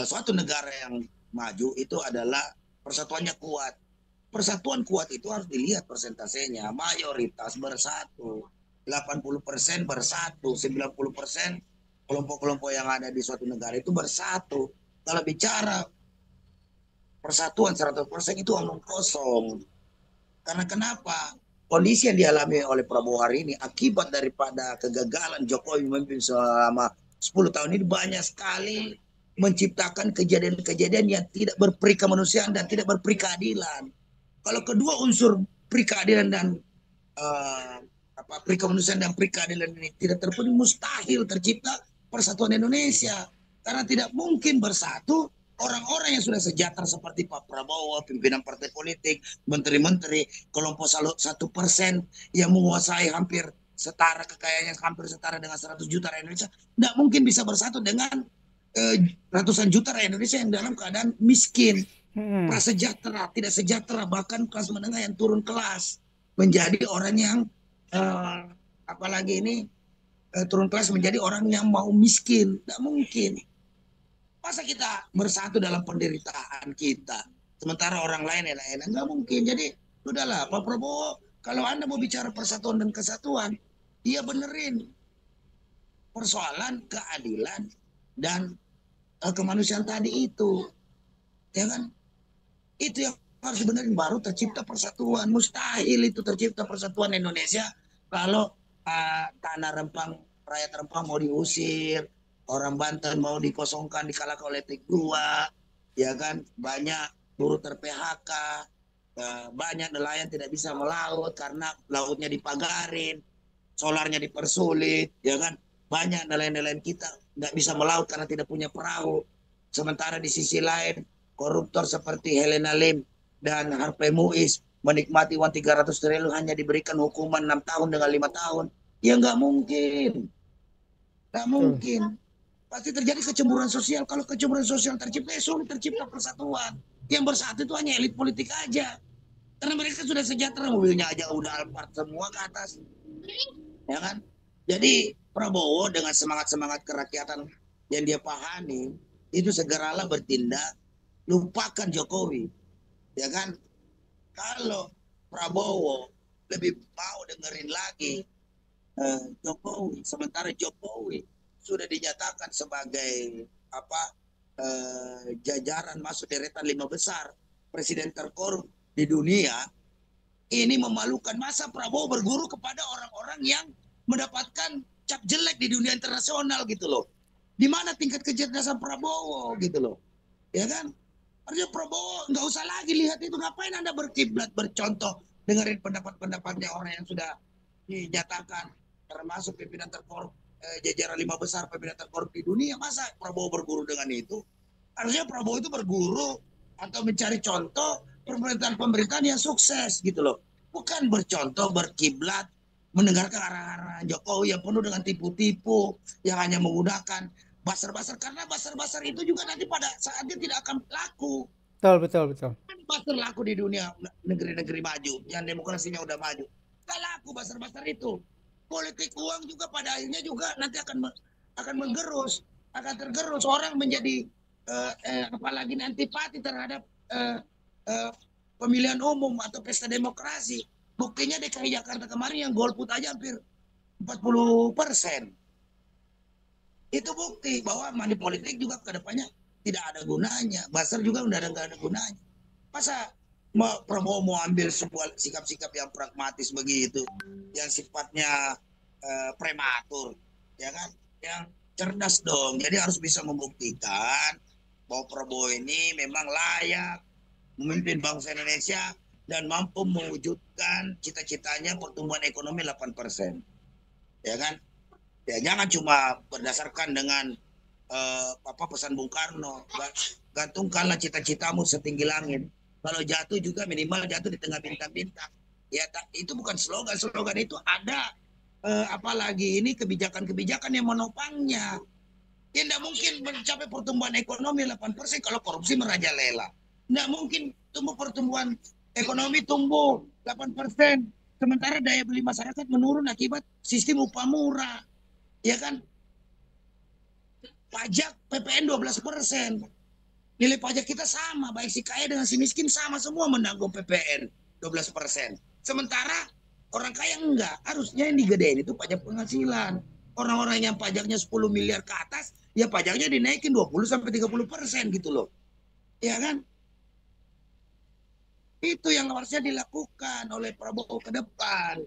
suatu negara yang maju itu adalah persatuannya kuat. Persatuan kuat itu harus dilihat persentasenya. Mayoritas bersatu. 80% bersatu. 90% kelompok-kelompok yang ada di suatu negara itu bersatu. Kalau bicara persatuan 100% itu omong kosong. Karena kenapa? Kondisi yang dialami oleh Prabowo hari ini akibat daripada kegagalan Jokowi memimpin selama 10 tahun ini banyak sekali menciptakan kejadian-kejadian yang tidak berperi kemanusiaan dan tidak berperi keadilan. Kalau kedua unsur peri keadilan dan peri kemanusiaan dan peri keadilan ini tidak terpenuhi, mustahil tercipta persatuan Indonesia. Karena tidak mungkin bersatu orang-orang yang sudah sejahtera seperti Pak Prabowo, pimpinan partai politik, menteri-menteri, kelompok 1% yang menguasai hampir setara kekayaannya hampir setara dengan 100 juta rakyat Indonesia, tidak mungkin bisa bersatu dengan ratusan juta rakyat Indonesia yang dalam keadaan miskin, prasejahtera, tidak sejahtera, bahkan kelas menengah yang turun kelas menjadi orang yang apalagi ini turun kelas menjadi orang yang mau miskin. Tidak mungkin. Masa kita bersatu dalam penderitaan kita, sementara orang lain enak-enak? Nggak mungkin. Jadi udahlah Pak Prabowo, kalau Anda mau bicara persatuan dan kesatuan, dia benerin persoalan keadilan dan kemanusiaan tadi itu, ya kan? Itu yang harus benerin, baru tercipta persatuan. Mustahil itu tercipta persatuan Indonesia kalau tanah Rempang, rakyat Rempang mau diusir, orang Banten mau dikosongkan, dikalahkan oleh P2, ya kan? Banyak buruh ter-PHK, banyak nelayan tidak bisa melaut karena lautnya dipagarin, solarnya dipersulit, ya kan? Banyak nelayan-nelayan kita nggak bisa melaut karena tidak punya perahu. Sementara di sisi lain, koruptor seperti Helena Lim dan Harvey Muiz menikmati uang 300 triliun hanya diberikan hukuman 6 tahun dengan 5 tahun. Ya nggak mungkin. Nggak mungkin. Pasti terjadi kecemburuan sosial. Kalau kecemburuan sosial tercipta, ya sulit tercipta persatuan. Yang bersatu itu hanya elit politik aja. Karena mereka sudah sejahtera, mobilnya aja udah Alphard semua ke atas. Ya kan? Jadi Prabowo dengan semangat-semangat kerakyatan yang dia pahami, itu segeralah bertindak, lupakan Jokowi. Ya kan? Kalau Prabowo lebih mau dengerin lagi Jokowi, sementara Jokowi sudah dinyatakan sebagai jajaran masuk deretan 5 besar presiden terkorup di dunia, ini memalukan. Masa Prabowo berguru kepada orang-orang yang mendapatkan cap jelek di dunia internasional gitu loh. Di mana tingkat kecerdasan Prabowo gitu loh, ya kan? Harusnya Prabowo nggak usah lagi lihat itu, ngapain Anda berkiblat bercontoh dengerin pendapat-pendapatnya orang yang sudah dinyatakan termasuk pimpinan terkorup, jajaran 5 besar pimpinan terkorup di dunia. Masa Prabowo berguru dengan itu? Harusnya Prabowo itu berguru atau mencari contoh pemerintahan-pemerintahan yang sukses gitu loh, bukan bercontoh berkiblat mendengarkan arahan-arahan Jokowi yang penuh dengan tipu-tipu, yang hanya menggunakan basar-basar, karena basar-basar itu juga nanti pada saatnya tidak akan laku. Betul. Basar laku di dunia negeri-negeri maju yang demokrasinya udah maju, gak laku basar-basar itu. Politik uang juga pada akhirnya juga nanti akan tergerus orang menjadi apalagi antipati terhadap pemilihan umum atau pesta demokrasi. Buktinya DKI Jakarta kemarin yang golput aja hampir 40%. Itu bukti bahwa money politik juga kedepannya tidak ada gunanya. Basar juga udah nggak ada gunanya. Masa Prabowo mau ambil sebuah sikap-sikap yang pragmatis begitu, yang sifatnya prematur, ya kan? Yang cerdas dong. Jadi harus bisa membuktikan bahwa Prabowo ini memang layak memimpin bangsa Indonesia dan mampu mewujudkan cita-citanya pertumbuhan ekonomi 8%. Ya kan? Ya jangan cuma berdasarkan dengan pesan Bung Karno, gantungkanlah cita-citamu setinggi langit. Kalau jatuh juga minimal jatuh di tengah bintang-bintang. Ya itu bukan slogan itu ada apalagi ini kebijakan-kebijakan yang menopangnya. Ya tidak mungkin mencapai pertumbuhan ekonomi 8% kalau korupsi merajalela. Tidak mungkin pertumbuhan ekonomi tumbuh 8%. Sementara daya beli masyarakat menurun akibat sistem upah murah. Ya kan? Pajak PPN 12%. Nilai pajak kita sama, baik si kaya dengan si miskin sama semua menanggung PPN 12%. Sementara orang kaya enggak. Harusnya yang digedein itu pajak penghasilan. Orang-orang yang pajaknya 10 miliar ke atas, ya pajaknya dinaikin 20-30% gitu loh. Ya kan? Itu yang harusnya dilakukan oleh Prabowo ke depan.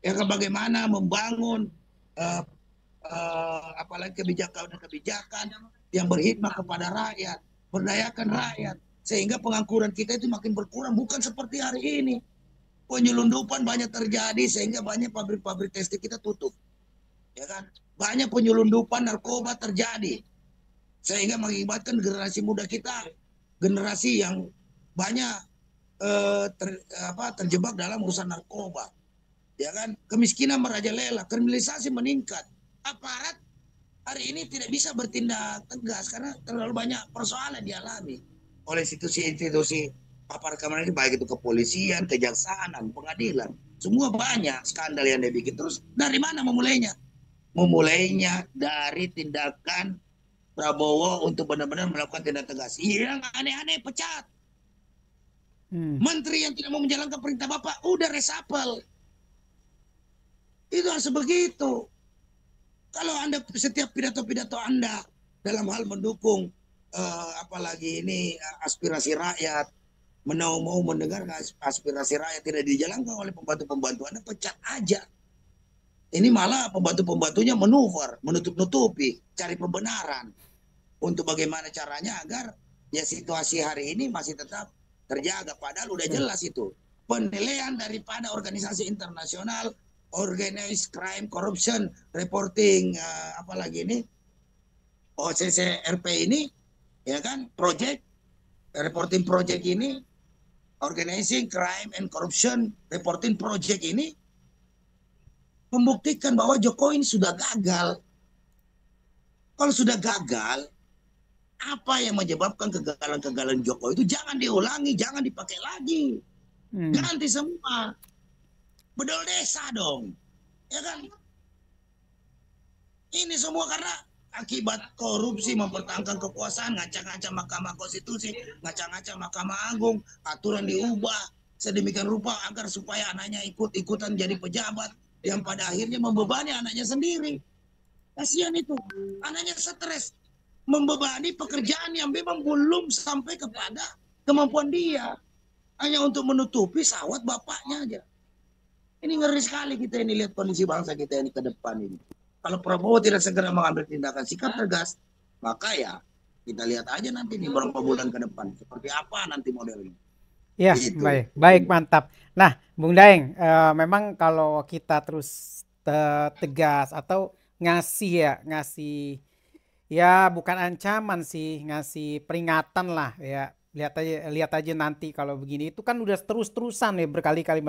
Ya bagaimana membangun apalagi kebijakan yang berkhidmat kepada rakyat, berdayakan rakyat, sehingga pengangguran kita itu makin berkurang, bukan seperti hari ini. Penyelundupan banyak terjadi sehingga banyak pabrik-pabrik tekstil kita tutup. Ya kan? Banyak penyelundupan narkoba terjadi sehingga mengakibatkan generasi muda kita, generasi yang banyak terjebak dalam urusan narkoba. Ya kan? Kemiskinan merajalela, kriminalisasi meningkat. Aparat hari ini tidak bisa bertindak tegas karena terlalu banyak persoalan dialami oleh institusi-institusi aparat keamanan, baik itu kepolisian, kejaksaan, pengadilan. Semua banyak skandal yang dibikin. Terus dari mana memulainya? Memulainya dari tindakan Prabowo untuk benar-benar melakukan tindak tegas. Yang aneh-aneh pecat. Menteri yang tidak mau menjalankan perintah Bapak udah resapel. Itu harus begitu. Kalau Anda setiap pidato-pidato Anda dalam hal mendukung apalagi ini aspirasi rakyat, mau mendengar aspirasi rakyat tidak dijalankan oleh pembantu-pembantu Anda, pecat aja. Ini malah pembantu-pembantunya manuver, menutup-nutupi, cari pembenaran untuk bagaimana caranya agar ya situasi hari ini masih tetap terjaga. Padahal udah jelas itu penilaian daripada organisasi internasional, Organized Crime Corruption Reporting apalagi ini OCCRP ini, ya kan, reporting project ini, Organizing Crime and Corruption Reporting Project ini membuktikan bahwa Jokowi ini sudah gagal. Kalau sudah gagal, apa yang menyebabkan kegagalan-kegagalan Jokowi itu jangan diulangi, jangan dipakai lagi. Ganti semua. Bedol desa dong. Ya kan? Ini semua karena akibat korupsi, mempertahankan kekuasaan, ngacak-ngacak Mahkamah Konstitusi, ngacak-ngacak Mahkamah Agung, aturan diubah sedemikian rupa agar supaya anaknya ikut-ikutan jadi pejabat yang pada akhirnya membebani anaknya sendiri. Kasihan itu. Anaknya stres. membebani pekerjaan yang memang belum sampai kepada kemampuan dia, hanya untuk menutupi sawat bapaknya aja. Ini ngeri sekali kita ini lihat kondisi bangsa kita ini ke depan ini. Kalau Prabowo tidak segera mengambil tindakan sikap tegas, maka ya kita lihat aja nanti di beberapa bulan ke depan seperti apa nanti modelnya. Ya, Itu. baik, baik, mantap. Nah, Bung Daeng, memang kalau kita terus tegas atau ngasih ya bukan ancaman sih, ngasih peringatan lah ya. Lihat aja nanti kalau begini itu kan udah terus-terusan ya berkali-kali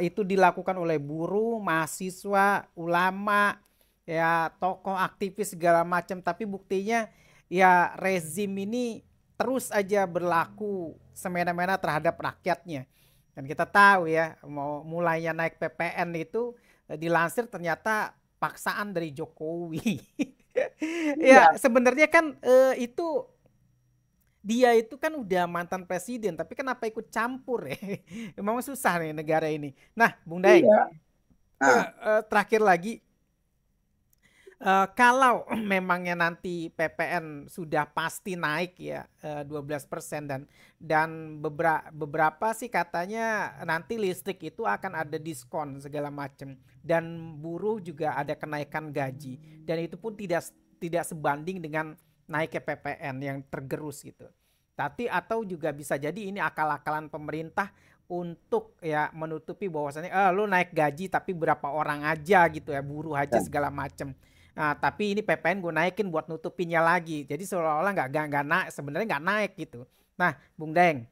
itu dilakukan oleh buruh, mahasiswa, ulama, ya tokoh aktivis segala macam. Tapi buktinya ya rezim ini terus aja berlaku semena-mena terhadap rakyatnya. Dan kita tahu ya, mau mulainya naik PPN itu dilansir ternyata paksaan dari Jokowi. Ya, Iya. sebenarnya kan itu dia itu kan udah mantan presiden, tapi kenapa ikut campur ya? Memang susah nih negara ini. Nah, Bung Daeng, Iya. Nah, terakhir lagi, kalau memangnya nanti PPN sudah pasti naik ya 12% dan beberapa sih katanya nanti listrik itu akan ada diskon segala macam dan buruh juga ada kenaikan gaji dan itu pun tidak sebanding dengan naiknya PPN yang tergerus gitu. Tapi atau juga bisa jadi ini akal-akalan pemerintah untuk ya menutupi bahwasannya lu naik gaji tapi berapa orang aja gitu ya buruh aja segala macam. Nah, tapi ini PPN gue naikin buat nutupinnya lagi. Jadi seolah-olah nggak naik, sebenarnya nggak naik gitu. Nah, Bung Deng,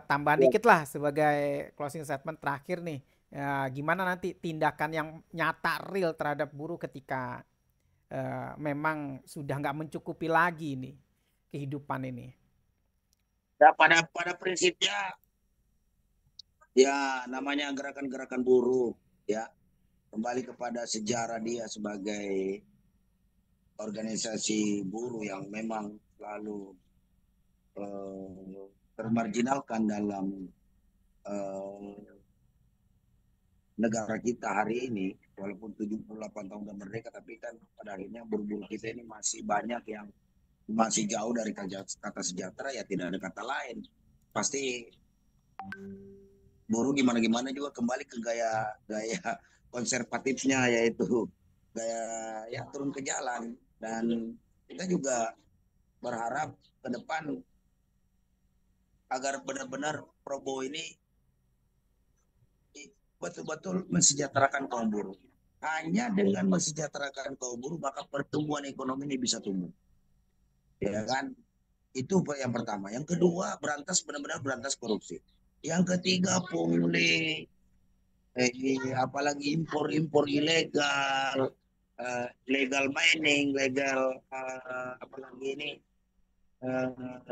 tambahan ya. dikit lah sebagai closing statement terakhir nih. Gimana nanti tindakan yang nyata real terhadap buruh ketika memang sudah nggak mencukupi lagi nih kehidupan ini. Ya, pada prinsipnya ya namanya gerakan-gerakan buruh ya kembali kepada sejarah dia sebagai organisasi buruh yang memang selalu termarginalkan dalam eh, negara kita hari ini, walaupun 78 tahun udah merdeka, tapi kan pada akhirnya buruh-buruh kita ini masih banyak yang masih jauh dari kata sejahtera, ya tidak ada kata lain. Pasti buruh gimana-gimana juga kembali ke gaya konservatifnya, yaitu gaya ya turun ke jalan. Dan kita juga berharap ke depan agar benar-benar Prabowo ini betul-betul mensejahterakan kaum buruh. Hanya dengan mensejahterakan kaum buruh maka pertumbuhan ekonomi ini bisa tumbuh. Ya kan? Itu yang pertama. Yang kedua, benar-benar berantas korupsi. Yang ketiga, pungli, apalagi impor-impor ilegal, legal mining, legal apalagi ini uh,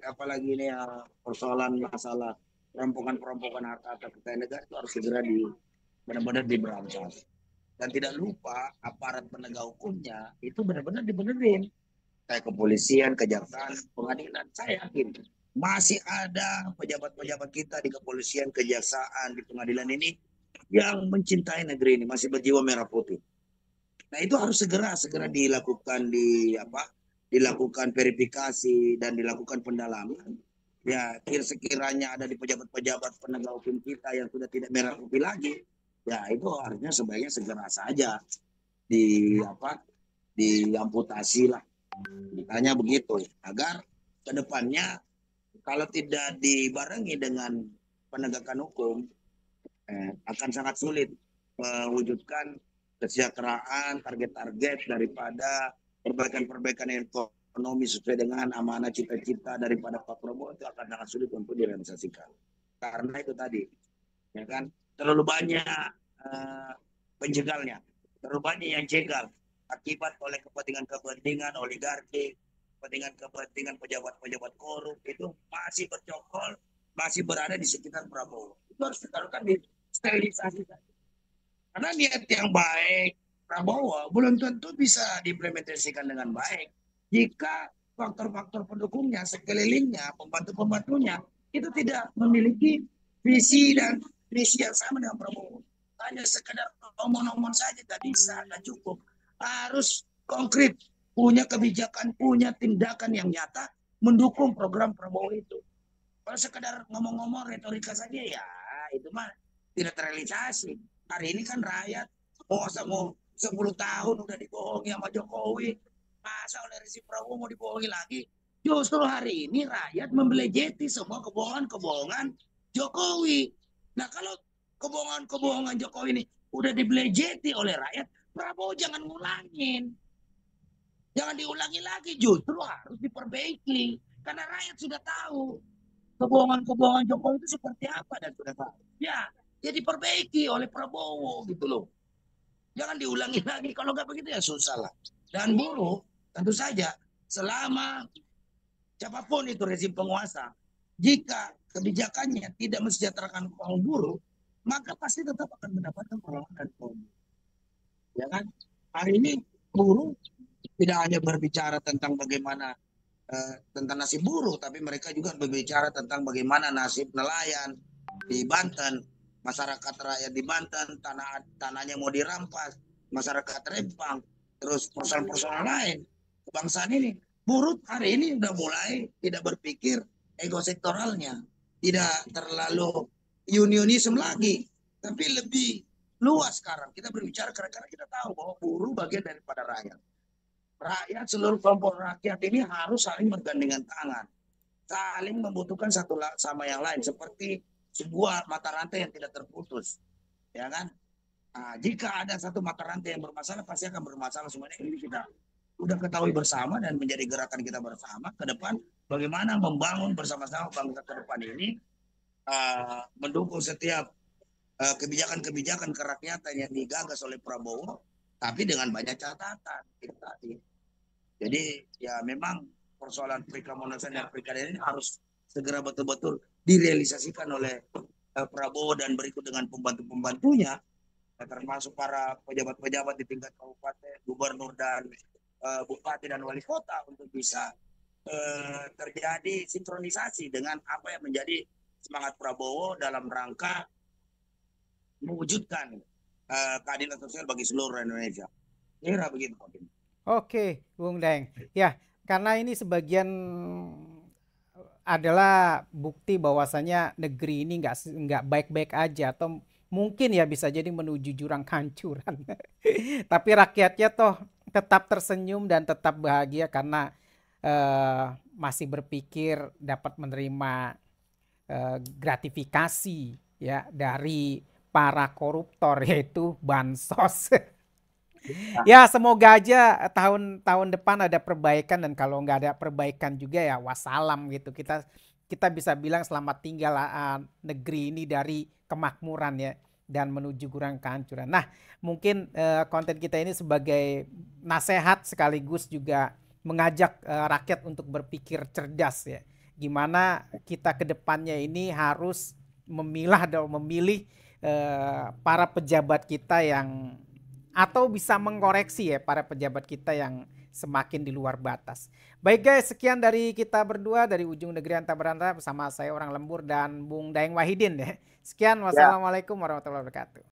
apalagi ini persoalan masalah perampokan harta kekayaan negara itu harus segera benar-benar diberantas. Dan tidak lupa aparat penegak hukumnya itu benar-benar dibenerin. Kayak kepolisian, kejaksaan, pengadilan. Saya yakin masih ada pejabat-pejabat kita di kepolisian, kejaksaan, di pengadilan ini yang mencintai negeri ini, masih berjiwa merah putih. Nah, itu harus segera dilakukan dilakukan verifikasi dan dilakukan pendalaman. Ya, sekiranya ada di pejabat-pejabat penegak hukum kita yang sudah tidak merah putih lagi, ya itu harusnya sebaiknya segera saja di diamputasi lah. Ditanya begitu agar kedepannya kalau tidak dibarengi dengan penegakan hukum akan sangat sulit mewujudkan kesejahteraan, target-target daripada perbaikan-perbaikan ekonomi sesuai dengan amanah cita-cita daripada Pak Prabowo itu akan sangat sulit untuk direalisasikan. Karena itu tadi, ya kan, terlalu banyak penjegalnya, terlalu banyak yang jegal akibat oleh kepentingan-kepentingan oligarki, kepentingan-kepentingan pejabat-pejabat korup itu masih bercokol, masih berada di sekitar Prabowo. Itu harus ditaruhkan di sterilisasi. Karena niat yang baik Prabowo belum tentu bisa diimplementasikan dengan baik jika faktor-faktor pendukungnya, sekelilingnya, pembantu-pembantunya itu tidak memiliki visi dan misi yang sama dengan Prabowo. hanya sekedar omong-omong saja nggak bisa, nggak cukup. Harus konkret, punya kebijakan, punya tindakan yang nyata mendukung program Prabowo itu. Kalau sekedar ngomong-ngomong retorika saja ya itu mah tidak terrealisasi. Hari ini kan rakyat mau 10 tahun udah dibohongi sama Jokowi. Masa oleh rezim Prabowo mau dibohongi lagi? Justru hari ini rakyat membelejeti semua kebohongan-kebohongan Jokowi. Nah kalau kebohongan-kebohongan Jokowi ini udah dibelejeti oleh rakyat, Prabowo jangan ngulangin. Jangan diulangi lagi, justru harus diperbaiki. Karena rakyat sudah tahu kebohongan-kebohongan Jokowi itu seperti apa dan sudah tahu. Ya, ya diperbaiki oleh Prabowo gitu loh. Jangan diulangi lagi. Kalau nggak begitu ya susah lah. Dan buruh tentu saja selama siapapun itu rezim penguasa, jika kebijakannya tidak mensejahterakan kaum buruh, maka pasti tetap akan mendapatkan perlawanan dari kaum buruh. Ya kan? Hari ini buruh tidak hanya berbicara tentang bagaimana tentang nasib buruh, tapi mereka juga berbicara tentang bagaimana nasib nelayan di Banten, masyarakat rakyat di Banten, tanahnya mau dirampas, masyarakat Rempang, terus persoalan-persoalan lain kebangsaan ini. Buruh hari ini udah mulai tidak berpikir ego sektoralnya, tidak terlalu unionisme lagi, tapi lebih luas sekarang. Kita berbicara karena kita tahu bahwa buruh bagian daripada rakyat. Rakyat, seluruh kelompok rakyat ini harus saling bergandengan tangan, saling membutuhkan satu sama yang lain, seperti sebuah mata rantai yang tidak terputus, ya kan? Nah, jika ada satu mata rantai yang bermasalah, pasti akan bermasalah semuanya. Ini kita udah ketahui bersama dan menjadi gerakan kita bersama ke depan, bagaimana membangun bersama-sama bangsa ke depan ini, mendukung setiap kebijakan-kebijakan kerakyatan yang digagas oleh Prabowo, tapi dengan banyak catatan itu tadi. Jadi ya memang persoalan perikamonasan dan perikanan ini harus segera betul-betul direalisasikan oleh Prabowo dan berikut dengan pembantu-pembantunya, termasuk para pejabat-pejabat di tingkat kabupaten, gubernur dan bupati dan wali kota untuk bisa terjadi sinkronisasi dengan apa yang menjadi semangat Prabowo dalam rangka mewujudkan keadilan sosial bagi seluruh Indonesia. Kira begitu Pak Bim. Oke, Bung Deng. Ya, karena ini sebagian adalah bukti bahwasanya negeri ini nggak baik-baik aja, atau mungkin ya bisa jadi menuju jurang kehancuran. Tapi rakyatnya toh tetap tersenyum dan tetap bahagia karena masih berpikir dapat menerima gratifikasi ya dari para koruptor, yaitu bansos. Ya semoga aja tahun depan ada perbaikan, dan kalau nggak ada perbaikan juga ya wassalam gitu. Kita bisa bilang selamat tinggal negeri ini dari kemakmuran ya dan menuju jurang kehancuran. Nah, mungkin konten kita ini sebagai nasihat sekaligus juga mengajak rakyat untuk berpikir cerdas ya. Gimana kita ke depannya ini harus memilah atau memilih para pejabat kita yang, atau bisa mengkoreksi ya para pejabat kita yang semakin di luar batas. Baik guys, sekian dari kita berdua dari Ujung Negeri Antah Berantah bersama saya Orang Lembur dan Bung Daeng Wahidin ya. Sekian, wassalamualaikum warahmatullahi wabarakatuh.